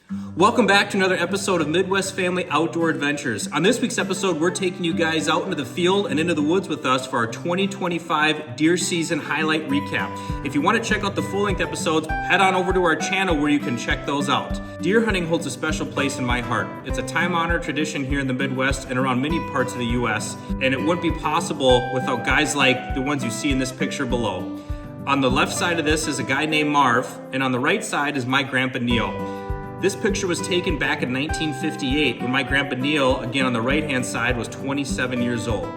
Welcome back to another episode of Midwest Family Outdoor Adventures. On this week's episode, we're taking you guys out into the field and into the woods with us for our 2025 deer season highlight recap. If you want to check out the full-length episodes, head on over to our channel where you can check those out. Deer hunting holds a special place in my heart. It's a time-honored tradition here in the Midwest and around many parts of the U.S., and it wouldn't be possible without guys like the ones you see in this picture below. On the left side of this is a guy named Marv, and on the right side is my grandpa Neil. This picture was taken back in 1958 when my grandpa Neil, again on the right-hand side, was 27 years old.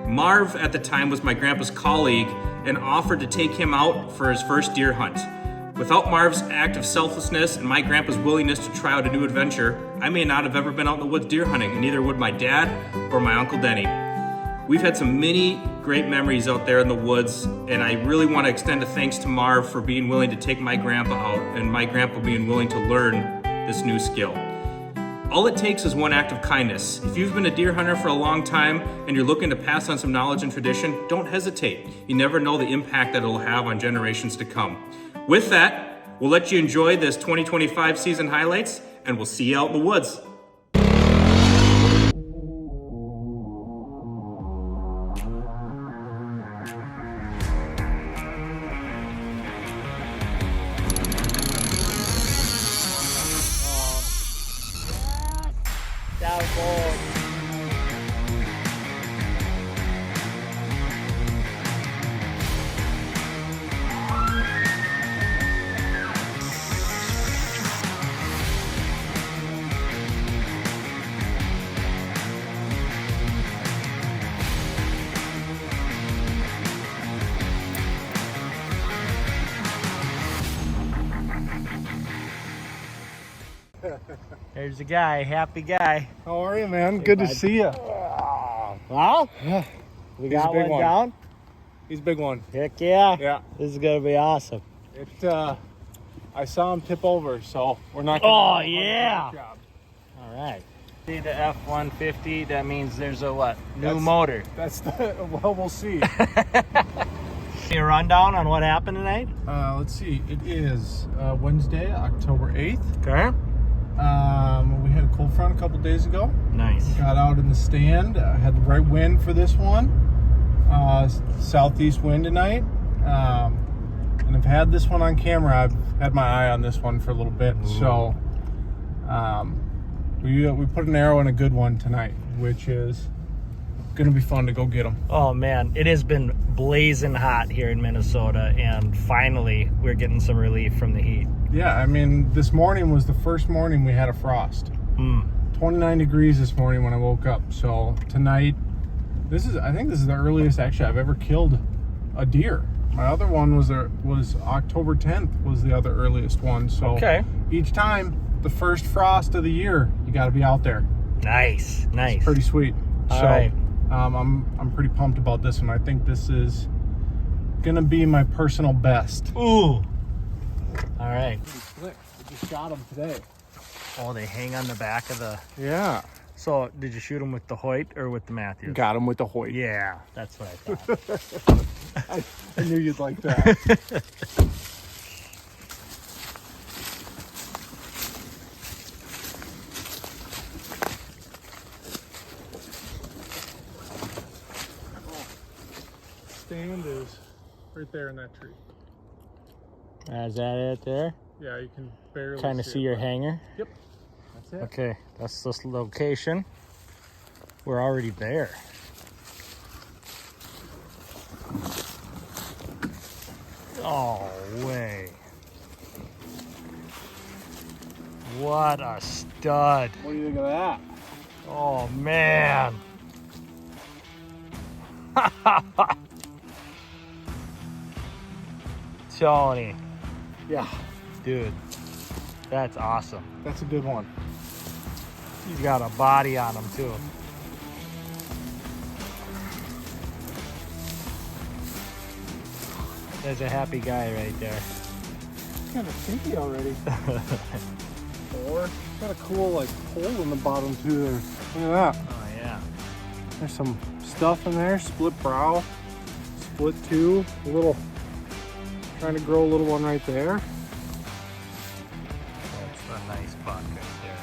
Marv at the time was my grandpa's colleague and offered to take him out for his first deer hunt. Without Marv's act of selflessness and my grandpa's willingness to try out a new adventure, I may not have ever been out in the woods deer hunting, and neither would my dad or my Uncle Denny. We've had some many great memories out there in the woods, and I really want to extend a thanks to Marv for being willing to take my grandpa out and my grandpa being willing to learn this new skill. All it takes is one act of kindness. If you've been a deer hunter for a long time and you're looking to pass on some knowledge and tradition, don't hesitate. You never know the impact that it'll have on generations to come. With that, we'll let you enjoy this 2025 season highlights, and we'll see you out in the woods. There's the guy, happy guy. How are you, man? Good to see you. Well, Yeah. we got one down. He's a big one. Heck yeah. Yeah. This is going to be awesome. I saw him tip over, so we're not Oh, gonna yeah. good job. All right. See the F-150, that means there's a what? New motor. That's well, we'll see. Any rundown on what happened tonight? Let's see. It is Wednesday, October 8th. Okay. We had a cold front a couple days ago. Nice. Got out in the stand. Had the right wind for this one. Southeast wind tonight. And I've had this one on camera. I've had my eye on this one for a little bit. Ooh. So we put an arrow in a good one tonight, which is going to be fun to go get them. Oh, man. It has been blazing hot here in Minnesota, and finally we're getting some relief from the heat. Yeah, I mean, this morning was the first morning we had a frost. 29 degrees this morning when I woke up. So tonight, I think this is the earliest actually I've ever killed a deer. My other one was October 10th was the other earliest one. So Okay. Each time, the first frost of the year, you got to be out there. Nice. It's pretty sweet. All So right. I'm pretty pumped about this one. I think this is gonna be my personal best. Ooh. All right. We just shot them today. Oh, they hang on the back of the... Yeah. So, did you shoot them with the Hoyt or with the Matthews? Got him with the Hoyt. Yeah, that's what I thought. I knew you'd like that. Stand is right there in that tree. Is that it there? Yeah, you can barely Kind of see your hanger? Yep. That's it. Okay, that's this location. We're already there. Oh, way. What a stud. What do you think of that? Oh, man. Tony. Yeah, Dude, that's awesome. that's a good one. He's got a body on him, too. There's a happy guy right there. Kind of stinky already. Or got a cool like hole in the bottom too there. Look at that. Oh, yeah. There's some stuff in there. Split brow, split two. A little, trying to grow a little one right there. That's a nice nice buck right there.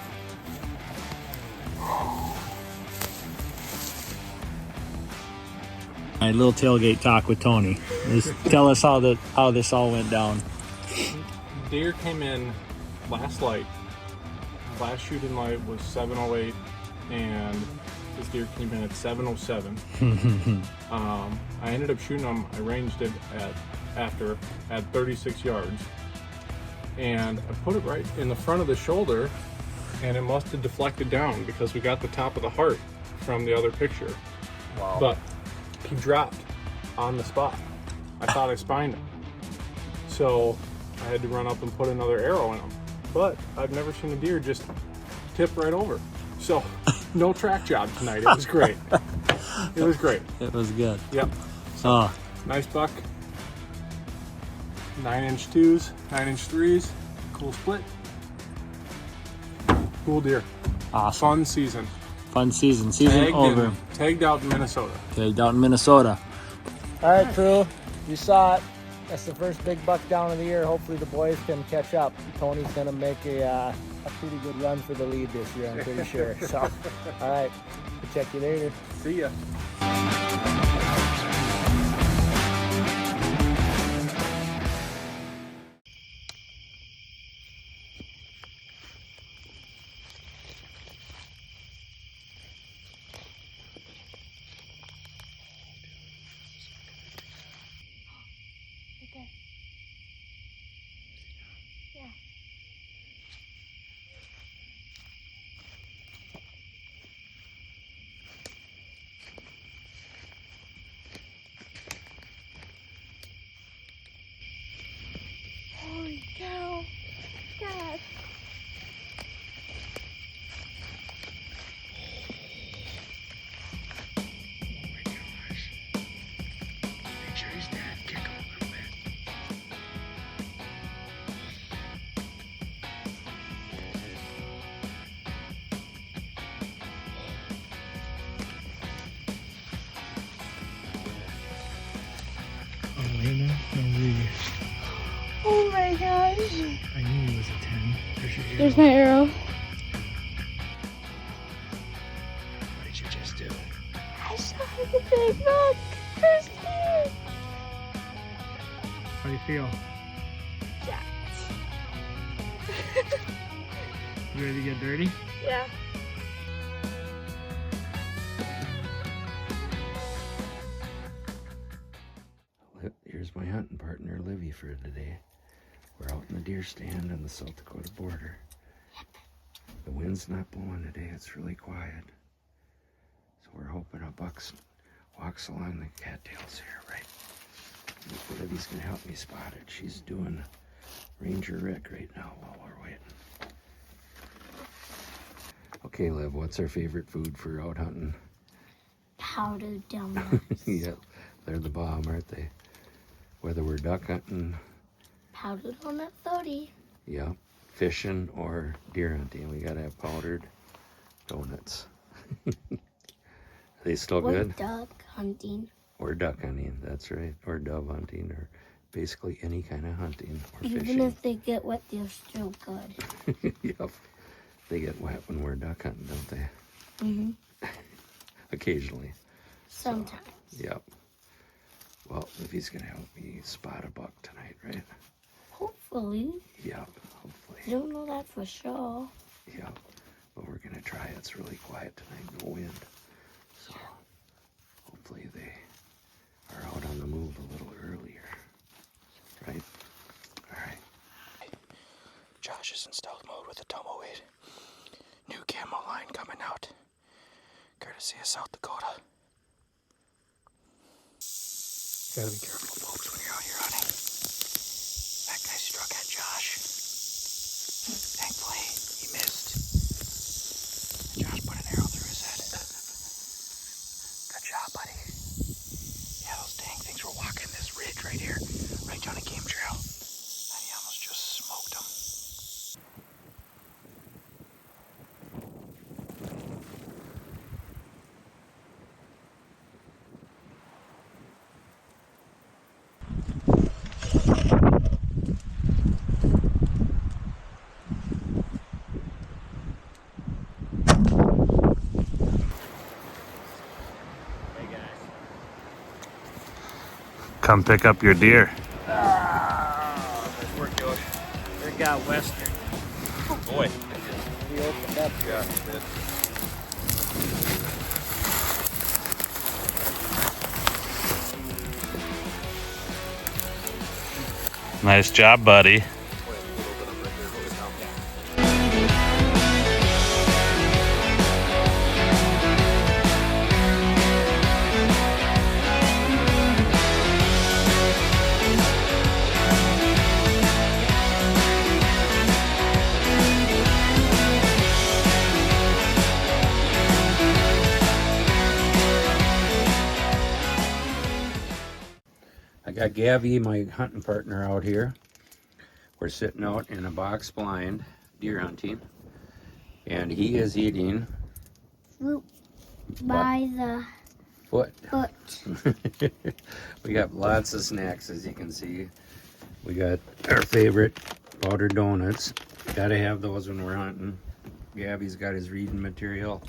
All right, little tailgate talk with Tony. Just tell us how this all went down. Deer came in last light. Last shooting light was 7:08, and this deer came in at 7:07. I ended up shooting him. I ranged it at 36 yards, and I put it right in the front of the shoulder, and it must have deflected down because we got the top of the heart from the other picture. Wow. But he dropped on the spot. I thought I spined him, so I had to run up and put another arrow in him. But I've never seen a deer just tip right over. So no track job tonight. It was great. It was great. It was good. Yep. Oh, Nice buck. 9-inch 2s, 9-inch 3s. Cool split. Cool deer. awesome. Fun season. Fun season. Season over. Tagged out in Minnesota. Tagged out in Minnesota. All right, crew. You saw it. That's the first big buck down of the year. Hopefully the boys can catch up. Tony's going to make a pretty good run for the lead this year, I'm pretty sure. So, all right. We'll check you later. See ya. Okay. Yeah. Holy cow. God. Oh my gosh. I knew he was a 10. There's my arrow. What did you just do? I shot the big buck. First deer. How do you feel? Jacked. You ready to get dirty? Yeah. Here's my hunting partner, Livy, for today. We're out in the deer stand on the South Dakota border. The wind's not blowing today, it's really quiet. So we're hoping a buck walks along the cattails here, right? Livy's gonna help me spot it. She's doing Ranger Rick right now while we're waiting. Okay, Liv, what's our favorite food for out hunting? Powdered donuts. Yeah, they're the bomb, aren't they? Whether we're duck hunting, Powdered donut 30. yeah, fishing or deer hunting, we gotta have powdered donuts. Are they still Or good? duck hunting. Or duck hunting, that's right. Or dove hunting, or basically any kind of hunting or Even fishing. if they get wet, they're still good. Yep. They get wet when we're duck hunting, don't they? Mm-hmm. Occasionally. Sometimes. Yep. Well, if he's gonna help me spot a buck tonight, right? Hopefully. Yep, hopefully. You don't know that for sure. Yep. But we're gonna try. It's really quiet tonight, no wind. So hopefully they are out on the move a little earlier. Right? Alright. Josh is in stealth mode with the Tomo 8. New camo line coming out. Courtesy of South Dakota. Gotta be careful, folks, when you're out here hunting. That guy struck at Josh. Thankfully, he missed. Josh put an arrow through his head. Good job, buddy. Yeah, those dang things were walking this ridge right here, right down a game trail. And he almost just smoked them. come pick up your deer. Good work, Yosh. There got Western. Oh boy. He opened up. Yeah. Nice job, buddy. I got Gabby, my hunting partner, out here. We're sitting out in a box blind, deer hunting, and he is eating Fruit by the foot. foot. We got lots of snacks, as you can see. We got our favorite powdered donuts. Gotta have those when we're hunting. Gabby's got his reading material.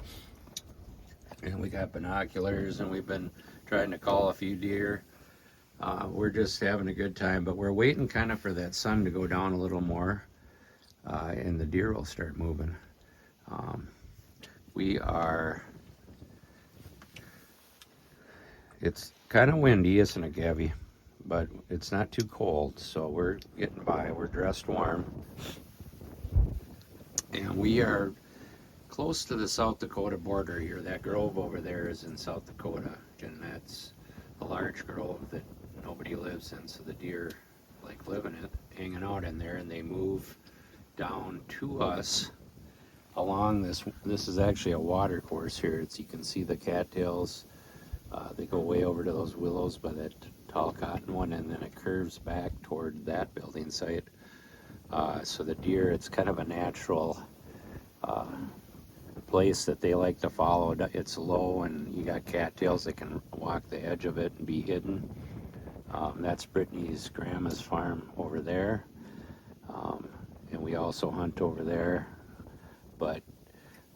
And we got binoculars, and we've been trying to call a few deer. We're just having a good time, but we're waiting kind of for that sun to go down a little more, and the deer will start moving. It's kind of windy, isn't it, Gabby? But it's not too cold, so we're getting by. We're dressed warm. And we are close to the South Dakota border here. That grove over there is in South Dakota, and that's a large grove that nobody lives in, so the deer like live in it, hanging out in there, and they move down to us along this. This is actually a water course here. You can see the cattails. They go way over to those willows by that tall cotton one, and then it curves back toward that building site. So the deer, it's kind of a natural place that they like to follow. It's low, and you got cattails that can walk the edge of it and be hidden. That's Brittany's grandma's farm over there, and we also hunt over there, but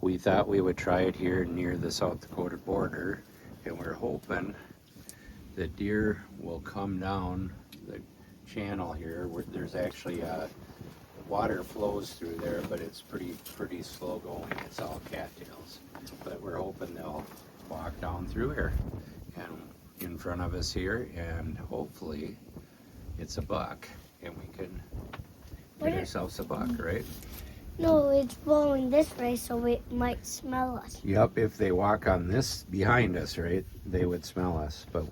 we thought we would try it here near the South Dakota border, and we're hoping that deer will come down the channel here. There's actually water flows through there, but it's pretty slow going. It's all cattails, but we're hoping they'll walk down through here and in front of us here, and hopefully it's a buck, and we can get ourselves a buck, right? No, it's blowing this way, so it might smell us. Yep, if they walk on this behind us, right, they would smell us. But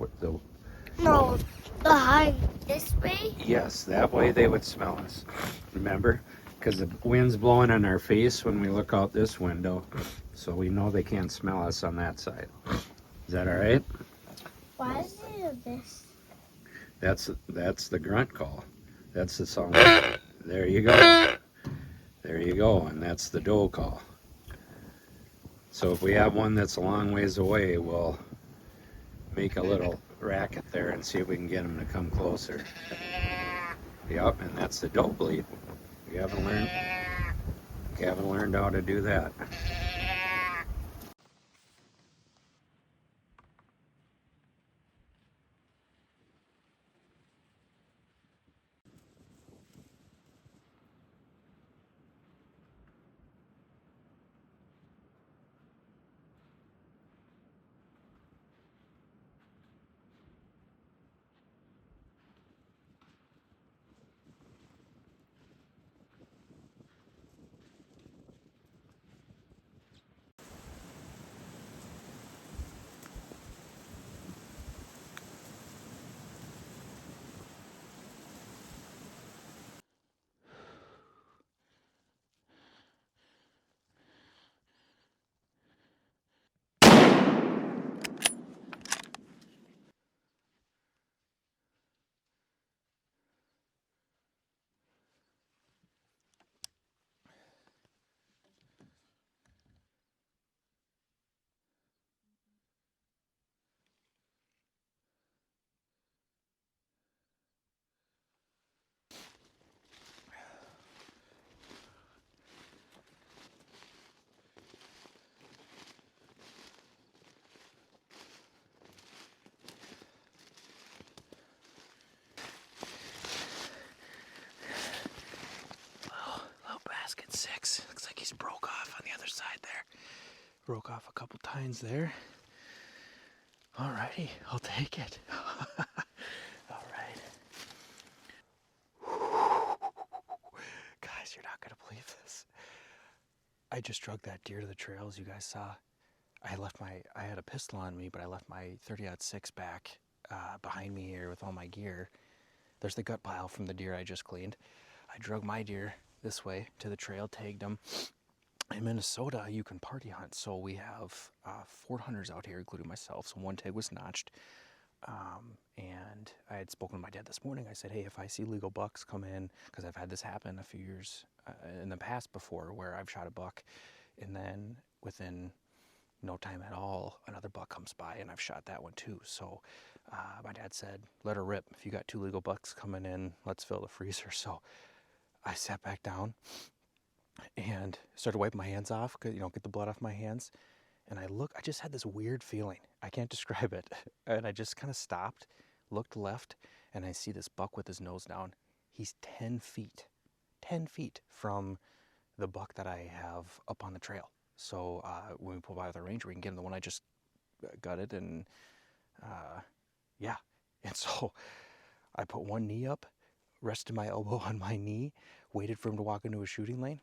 No, behind this way? yes, that way they would smell us. Remember? Because the wind's blowing in our face when we look out this window, so we know they can't smell us on that side. Is that all right? Why is it this? That's the grunt call. That's the song. There you go. There you go, and that's the doe call. So if we have one that's a long ways away, we'll make a little racket there and see if we can get them to come closer. Yep, and that's the doe bleat. We haven't learned how to do that. nice. Looks like he's broke off on the other side there. Broke off a couple tines there. Alrighty, I'll take it. Alright. Guys, you're not gonna believe this. I just drug that deer to the trail, as you guys saw. I had a pistol on me, but I left my 30-06 back behind me here with all my gear. There's the gut pile from the deer I just cleaned. I drug my deer this way to the trail, tagged him. In Minnesota, you can party hunt, so we have 4 hunters out here, including myself, so one tag was notched. And I had spoken to my dad this morning. I said, hey, if I see legal bucks come in, because I've had this happen a few years in the past before, where I've shot a buck, and then within no time at all, another buck comes by, and I've shot that one too. So my dad said, let her rip. If you got 2 legal bucks coming in, let's fill the freezer. So I sat back down and started wiping my hands off, get the blood off my hands. And I just had this weird feeling. I can't describe it. And I just kind of stopped, looked left, and I see this buck with his nose down. He's 10 feet from the buck that I have up on the trail. So when we pull by with our ranger, we can get him the one I just gutted, and yeah. And so I put one knee up, rested my elbow on my knee, waited for him to walk into a shooting lane,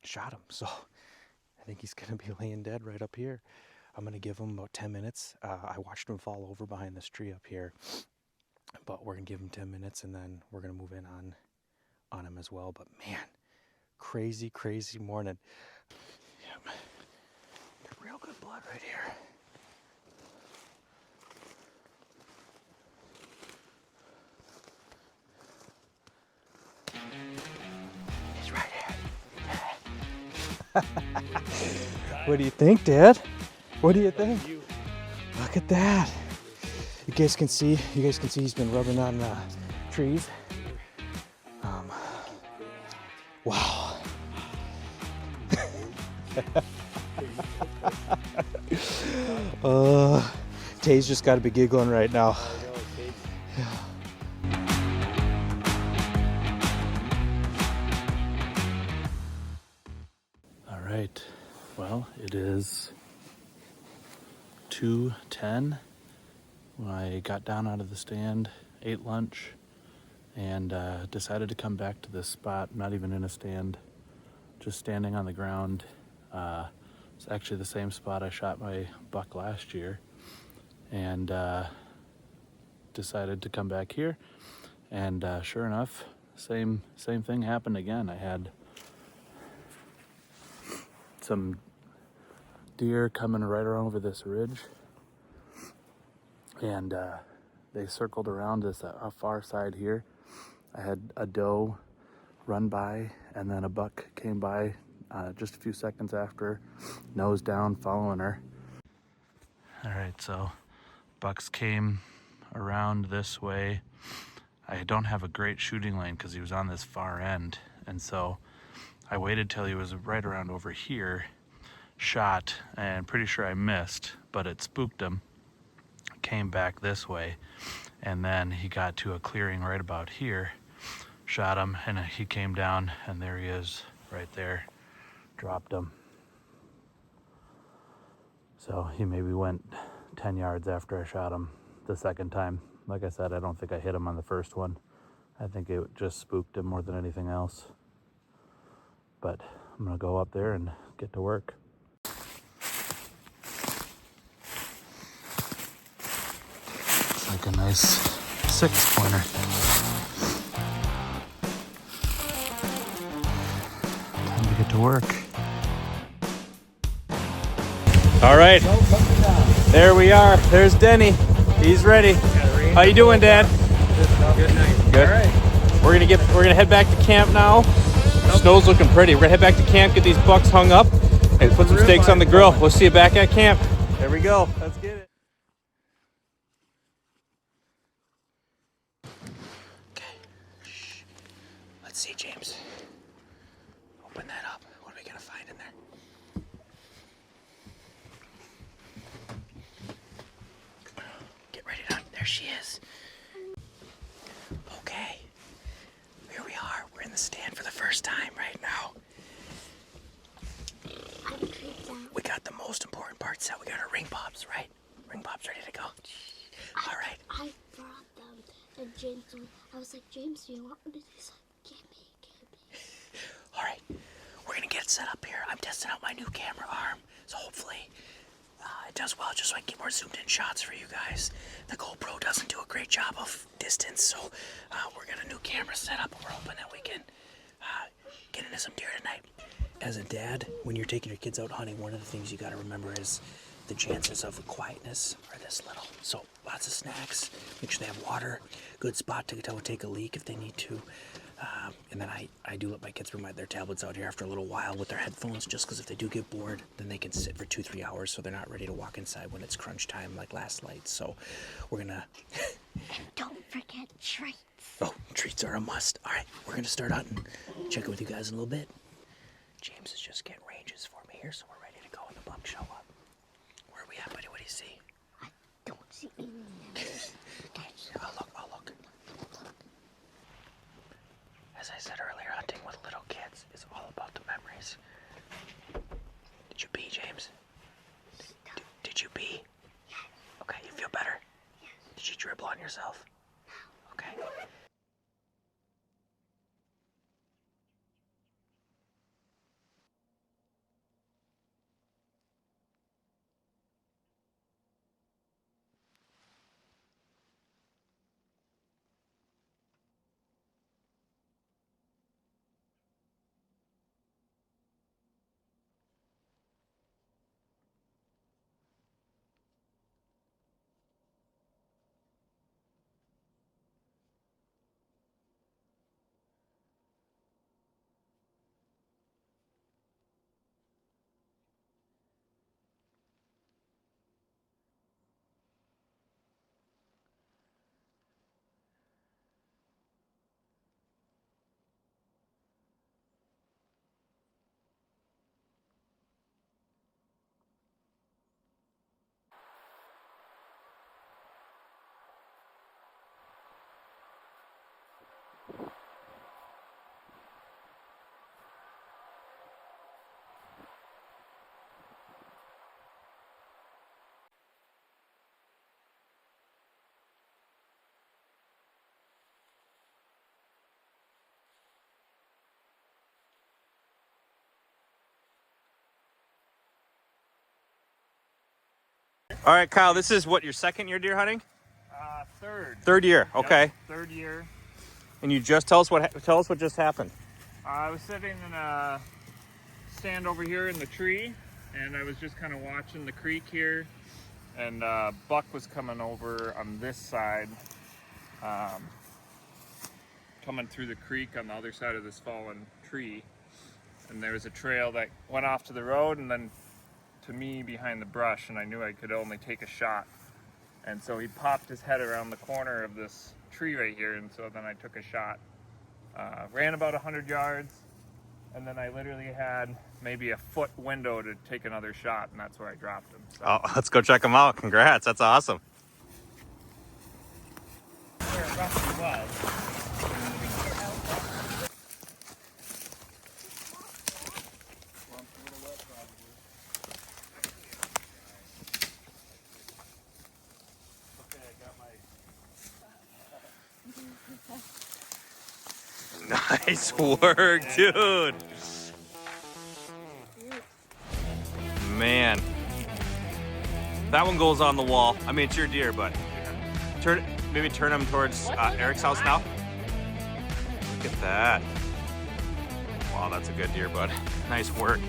shot him. So I think he's going to be laying dead right up here. I'm going to give him about 10 minutes. I watched him fall over behind this tree up here, but we're going to give him 10 minutes, and then we're going to move in on him as well. But man, crazy morning. Yep. Got real good blood right here. He's right here. What do you think, Dad? What do you think? Look at that. You guys can see he's been rubbing on trees. Wow. Tay's just got to be giggling right now. All right. Well, it is 2:10 when I got down out of the stand, ate lunch, and decided to come back to this spot, not even in a stand, just standing on the ground. It's actually the same spot I shot my buck last year, and decided to come back here, and sure enough, same thing happened again. I had some deer coming right around over this ridge, and they circled around this far side here. I had a doe run by, and then a buck came by just a few seconds after, nose down, following her. All right, so bucks came around this way. I don't have a great shooting lane because he was on this far end, and so I waited till he was right around over here, shot, and pretty sure I missed, but it spooked him, came back this way, and then he got to a clearing right about here, shot him, and he came down, and there he is right there, dropped him. So he maybe went 10 yards after I shot him the second time. Like I said, I don't think I hit him on the first one. I think it just spooked him more than anything else. But I'm gonna go up there and get to work. It's like a nice 6-pointer. Time to get to work. All right, there we are. There's Denny. He's ready. How you doing, Dad? Good night. Good. All right. We're gonna head back to camp now. Snow's looking pretty. We're gonna head back to camp, get these bucks hung up, and put some steaks on the grill. We'll see you back at camp. There we go. Let's get it. Okay. Shh. Let's see, James. Open that up. What are we gonna find in there? Get ready to. There she is. Okay. Here we are. We're in the stand for the first time right now. board set. We got our ring pops, right? Ring pops ready to go. All right. I brought them, and I was like, James, do you want one? He's like, give me. All right, we're gonna get it set up here. I'm testing out my new camera arm, so hopefully it does well, just so I can get more zoomed in shots for you guys. The GoPro doesn't do a great job of distance, so we're got a new camera set up, and we're hoping that we can get into some deer tonight. As a dad, when you're taking your kids out hunting, one of the things you gotta remember is the chances of quietness are this little. So lots of snacks, make sure they have water, good spot to take a leak if they need to. And then I do let my kids bring their tablets out here after a little while with their headphones, just because if they do get bored, then they can sit for 2-3 hours so they're not ready to walk inside when it's crunch time like last night. So we're gonna... Don't forget treats. Oh, treats are a must. All right, we're gonna start hunting. Check in with you guys in a little bit. James is just getting ranges for me here, so we're ready to go when the bucks show up. Where are we at, buddy? What do you see? I don't see any numbers. I'll look. As I said earlier, hunting with little kids is all about the memories. Did you pee, James? Did you pee? Yes. Okay, you feel better? Yes. Did you dribble on yourself? No. Okay. All right, Kyle, this is what, your second year deer hunting? Third. Third year, Yep, okay. third year. And you just tell us what just happened. I was sitting in a stand over here in the tree, and I was just kind of watching the creek here, and buck was coming over on this side, coming through the creek on the other side of this fallen tree, and there was a trail that went off to the road and then to me behind the brush, and I knew I could only take a shot. And so he popped his head around the corner of this tree right here, and so then I took a shot. Ran about 100 yards, and then I literally had maybe a foot window to take another shot, and that's where I dropped him. So. Oh, let's go check them out. Congrats, that's awesome. Where it roughly was. Nice work, dude. Man. That one goes on the wall. I mean, it's your deer, but maybe turn him towards Eric's house now. Look at that. Wow, that's a good deer, bud. Nice work.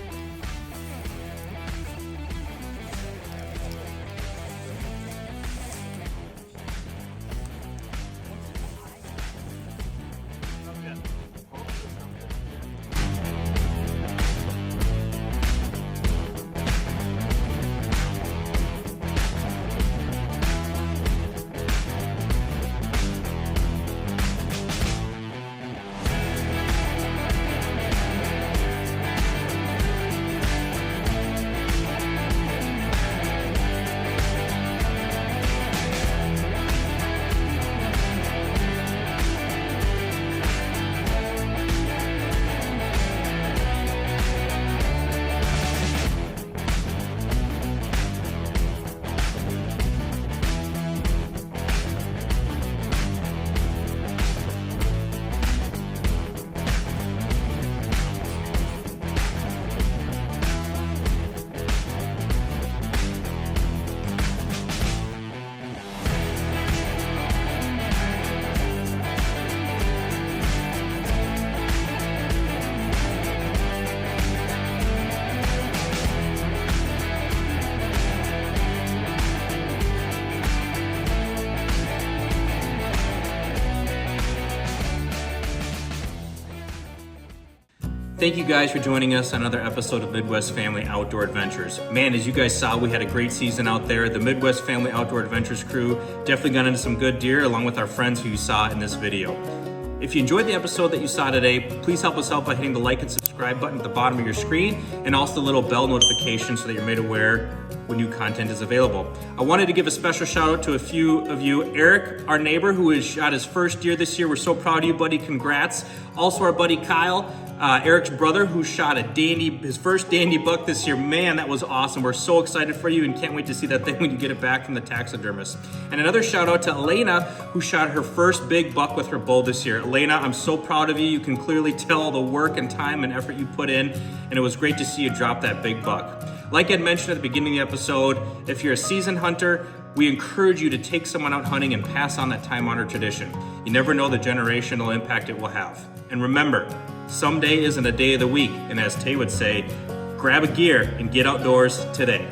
Thank you guys for joining us on another episode of Midwest Family Outdoor Adventures. Man, as you guys saw, we had a great season out there. The Midwest Family Outdoor Adventures crew definitely got into some good deer along with our friends who you saw in this video. If you enjoyed the episode that you saw today, please help us out by hitting the like and subscribe button at the bottom of your screen and also the little bell notification so that you're made aware when new content is available. I wanted to give a special shout out to a few of you. Eric, our neighbor, who has shot his first deer this year. We're so proud of you, buddy. Congrats. Also our buddy Kyle, Eric's brother, who shot his first dandy buck this year. Man, that was awesome. We're so excited for you and can't wait to see that thing when you get it back from the taxidermist. And another shout out to Elena, who shot her first big buck with her bow this year. Elena, I'm so proud of you. You can clearly tell all the work and time and effort you put in, and it was great to see you drop that big buck. Like Ed mentioned at the beginning of the episode, if you're a seasoned hunter, we encourage you to take someone out hunting and pass on that time-honored tradition. You never know the generational impact it will have. And remember, someday isn't a day of the week, and as Tay would say, grab a gear and get outdoors today.